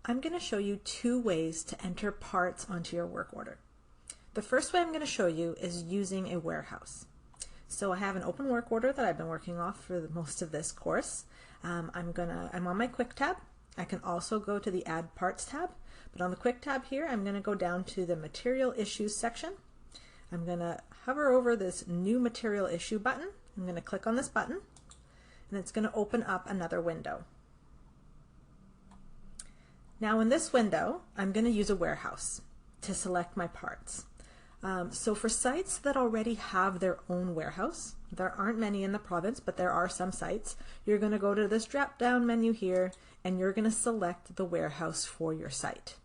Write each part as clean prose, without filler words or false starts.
I'm going to show you two ways to enter parts onto your work order. The first way I'm going to show you is using a warehouse. So I have an open work order that I've been working off for most of this course. I'm on my Quick tab. I can also go to the Add Parts tab, but on the Quick tab here, I'm going to go down to the Material Issues section. I'm going to hover over this New Material Issue button. I'm going to click on this button, and it's going to open up another window. Now in this window, I'm going to use a warehouse to select my parts. So for sites that already have their own warehouse, there aren't many in the province, but there are some sites, you're going to go to this drop-down menu here, and you're going to select the warehouse for your site.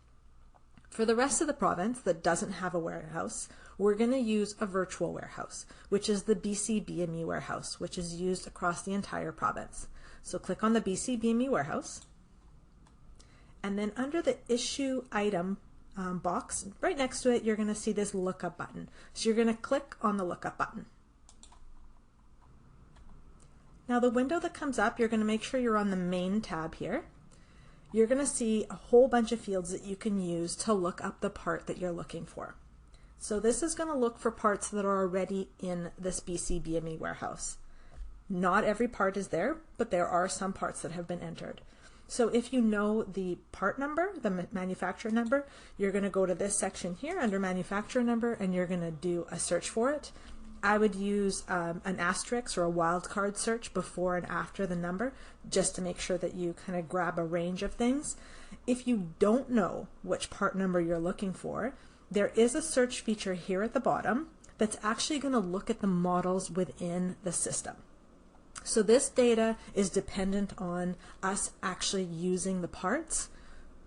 For the rest of the province that doesn't have a warehouse, we're going to use a virtual warehouse, which is the BC BME warehouse, which is used across the entire province. So click on the BC BME warehouse, and then under the issue item box, right next to it, you're going to see this lookup button. So you're going to click on the lookup button. Now the window that comes up, you're going to make sure you're on the main tab here. You're going to see a whole bunch of fields that you can use to look up the part that you're looking for. So this is going to look for parts that are already in this BC BME warehouse. Not every part is there, but there are some parts that have been entered. So if you know the part number, the manufacturer number, you're going to go to this section here under manufacturer number, and you're going to do a search for it. I would use an asterisk or a wildcard search before and after the number, just to make sure that you kind of grab a range of things. If you don't know which part number you're looking for, there is a search feature here at the bottom that's actually going to look at the models within the system. So this data is dependent on us actually using the parts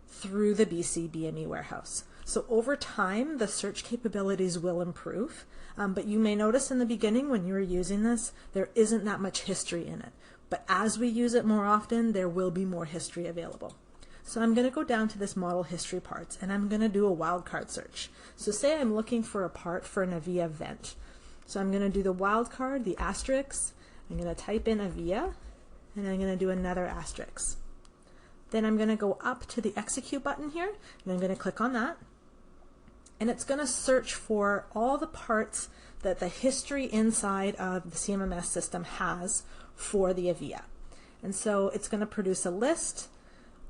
through the BC BME warehouse. So over time, the search capabilities will improve, but you may notice in the beginning when you were using this, there isn't that much history in it. But as we use it more often, there will be more history available. So I'm going to go down to this model history parts, and I'm going to do a wildcard search. So say I'm looking for a part for an AVIA vent. So I'm going to do the wildcard, the asterisk. I'm going to type in AVIA, and I'm going to do another asterisk. Then I'm going to go up to the execute button here, and I'm going to click on that. And it's going to search for all the parts that the history inside of the CMMS system has for the AVIA. And so it's going to produce a list,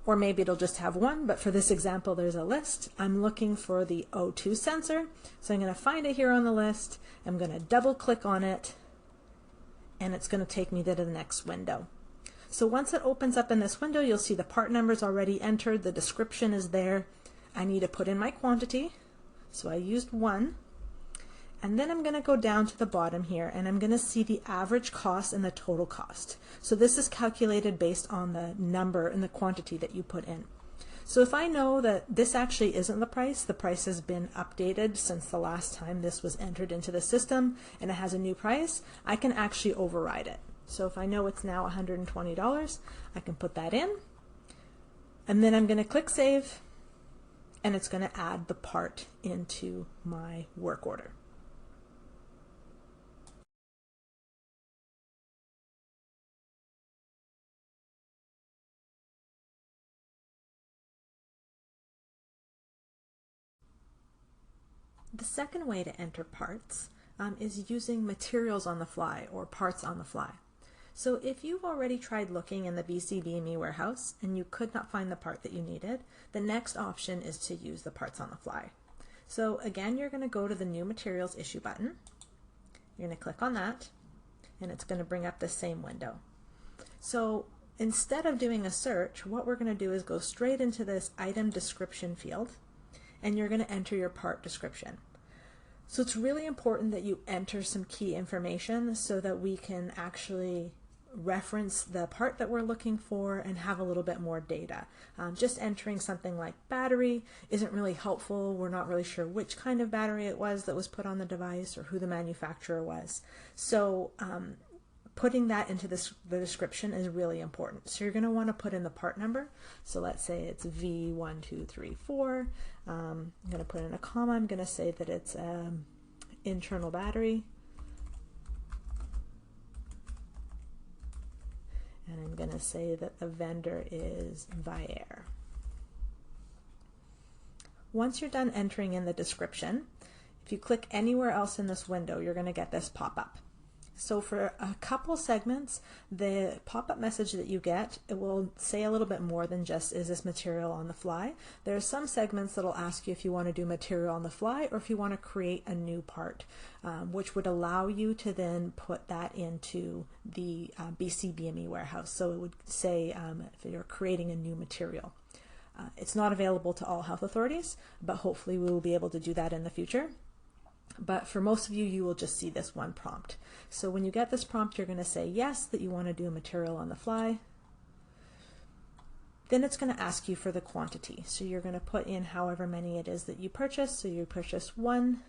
or maybe it'll just have one, but for this example there's a list. I'm looking for the O2 sensor, so I'm going to find it here on the list. I'm going to double click on it, and it's going to take me to the next window. So once it opens up in this window, you'll see the part numbers already entered, the description is there. I need to put in my quantity, so I used 1. And then I'm going to go down to the bottom here, and I'm going to see the average cost and the total cost. So this is calculated based on the number and the quantity that you put in. So if I know that this actually isn't the price has been updated since the last time this was entered into the system, and it has a new price, I can actually override it. So if I know it's now $120, I can put that in, and then I'm going to click Save, and it's going to add the part into my work order. The second way to enter parts is using materials on the fly or parts on the fly. So if you've already tried looking in the BC BME warehouse and you could not find the part that you needed, the next option is to use the parts on the fly. So again, you're going to go to the New Materials Issue button. You're going to click on that, and it's going to bring up the same window. So instead of doing a search, what we're going to do is go straight into this item description field, and you're going to enter your part description. So it's really important that you enter some key information so that we can actually reference the part that we're looking for and have a little bit more data. Just entering something like battery isn't really helpful. We're not really sure which kind of battery it was that was put on the device or who the manufacturer was. So putting that into the description is really important. So you're going to want to put in the part number. So let's say it's V1234. I'm going to put in a comma. I'm going to say that it's internal battery. And I'm going to say that the vendor is Vyaire. Once you're done entering in the description, if you click anywhere else in this window, you're going to get this pop-up. So for a couple segments, the pop-up message that you get, it will say a little bit more than just, is this material on the fly? There are some segments that will ask you if you want to do material on the fly or if you want to create a new part, which would allow you to then put that into the BCBME warehouse. So it would say if you're creating a new material. It's not available to all health authorities, but hopefully we will be able to do that in the future. But for most of you, you will just see this one prompt. So when you get this prompt, you're going to say yes, that you want to do a material on the fly. Then it's going to ask you for the quantity. So you're going to put in however many it is that you purchase. So you purchase one.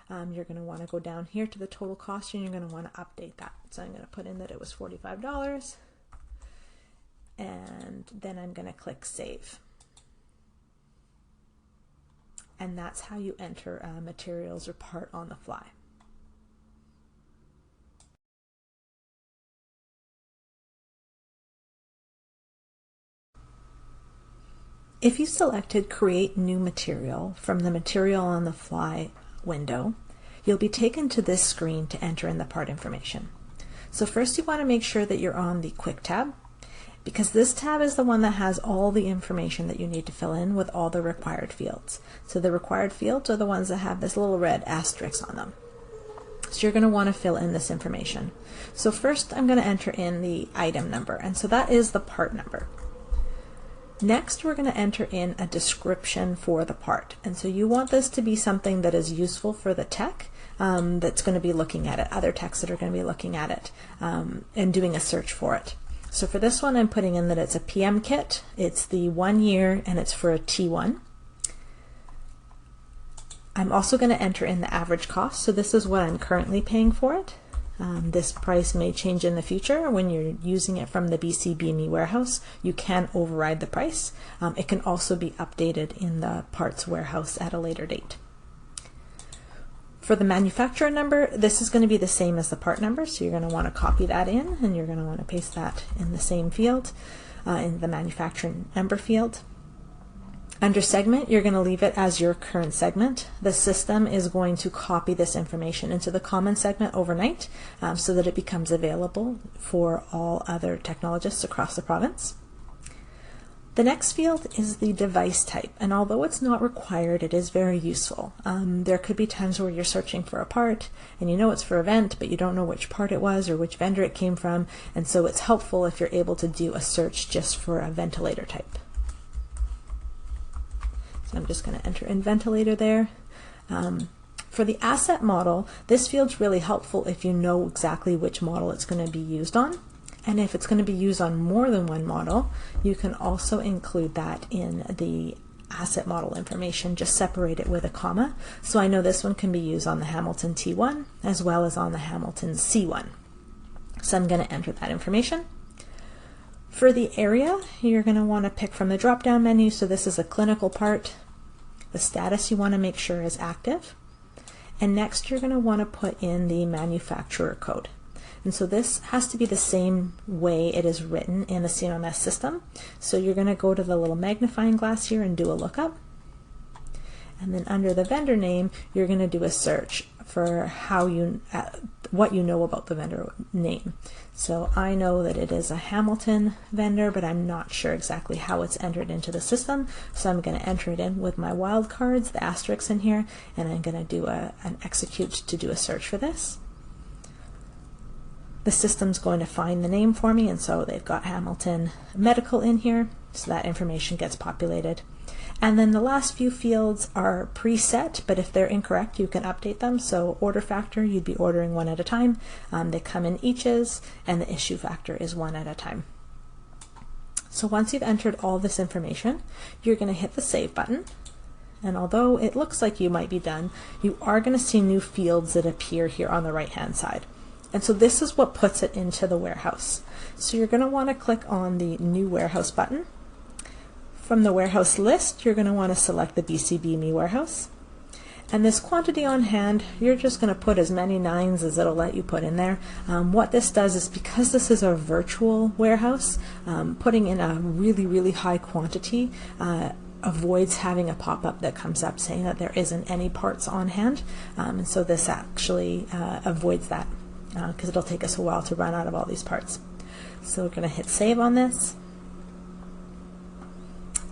You're going to want to go down here to the total cost and you're going to want to update that. So I'm going to put in that it was $45 and then I'm going to click save. And that's how you enter materials or part on the fly. If you selected Create New Material from the Material on the Fly window, you'll be taken to this screen to enter in the part information. So first you want to make sure that you're on the Quick tab, because this tab is the one that has all the information that you need to fill in with all the required fields. So the required fields are the ones that have this little red asterisk on them. So you're going to want to fill in this information. So first I'm going to enter in the item number, and so that is the part number. Next we're going to enter in a description for the part, and so you want this to be something that is useful for the tech that's going to be looking at it, other techs that are going to be looking at it and doing a search for it. So for this one, I'm putting in that it's a PM kit, it's the 1 year, and it's for a T1. I'm also going to enter in the average cost, so this is what I'm currently paying for it. This price may change in the future. When you're using it from the BCBME warehouse, you can override the price. It can also be updated in the parts warehouse at a later date. For the manufacturer number, this is going to be the same as the part number, so you're going to want to copy that in and you're going to want to paste that in the same field, in the manufacturer number field. Under segment, you're going to leave it as your current segment. The system is going to copy this information into the common segment overnight so that it becomes available for all other technologists across the province. The next field is the device type, and although it's not required, it is very useful. There could be times where you're searching for a part and you know it's for a vent, but you don't know which part it was or which vendor it came from, and so it's helpful if you're able to do a search just for a ventilator type. So I'm just going to enter in ventilator there. For the asset model, this field's really helpful if you know exactly which model it's going to be used on. And if it's going to be used on more than one model, you can also include that in the asset model information, just separate it with a comma. So I know this one can be used on the Hamilton T1 as well as on the Hamilton C1. So I'm going to enter that information. For the area, you're going to want to pick from the drop-down menu. So this is a clinical part. The status you want to make sure is active. And next you're going to want to put in the manufacturer code. And so this has to be the same way it is written in the CMMS system. So you're going to go to the little magnifying glass here and do a lookup. And then under the vendor name, you're going to do a search for how what you know about the vendor name. So I know that it is a Hamilton vendor, but I'm not sure exactly how it's entered into the system. So I'm going to enter it in with my wildcards, the asterisks in here, and I'm going to do an execute to do a search for this. The system's going to find the name for me, and so they've got Hamilton Medical in here, so that information gets populated. And then the last few fields are preset, but if they're incorrect, you can update them. So order factor, you'd be ordering one at a time. They come in eaches, and the issue factor is one at a time. So once you've entered all this information, you're going to hit the save button. And although it looks like you might be done, you are going to see new fields that appear here on the right-hand side. And so this is what puts it into the warehouse. So you're going to want to click on the New Warehouse button. From the warehouse list, you're going to want to select the BCBME warehouse. And this quantity on hand, you're just going to put as many 9s as it'll let you put in there. What this does is, because this is a virtual warehouse, putting in a really, really high quantity avoids having a pop-up that comes up saying that there isn't any parts on hand, and so this actually avoids that because it'll take us a while to run out of all these parts. So we're going to hit save on this.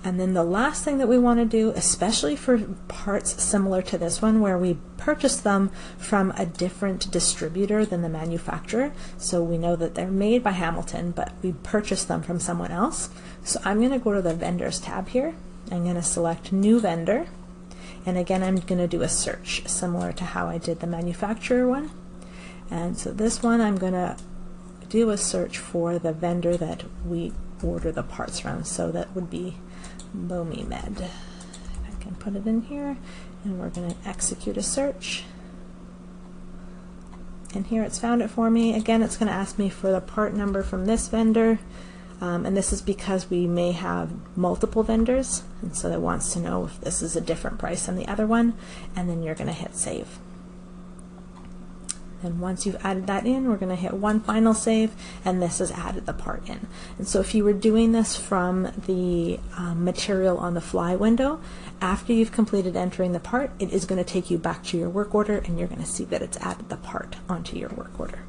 And then the last thing that we want to do, especially for parts similar to this one where we purchase them from a different distributor than the manufacturer, so we know that they're made by Hamilton but we purchased them from someone else. So I'm going to go to the vendors tab here. I'm going to select new vendor, and again I'm going to do a search similar to how I did the manufacturer one. And so this one I'm going to do a search for the vendor that we order the parts from, so that would be Bomi Med. I can put it in here, and we're going to execute a search, and here it's found it for me. Again, it's going to ask me for the part number from this vendor, and this is because we may have multiple vendors, and so it wants to know if this is a different price than the other one, and then you're going to hit save. And once you've added that in, we're going to hit one final save, and this has added the part in. And so if you were doing this from the material on the fly window, after you've completed entering the part, it is going to take you back to your work order, and you're going to see that it's added the part onto your work order.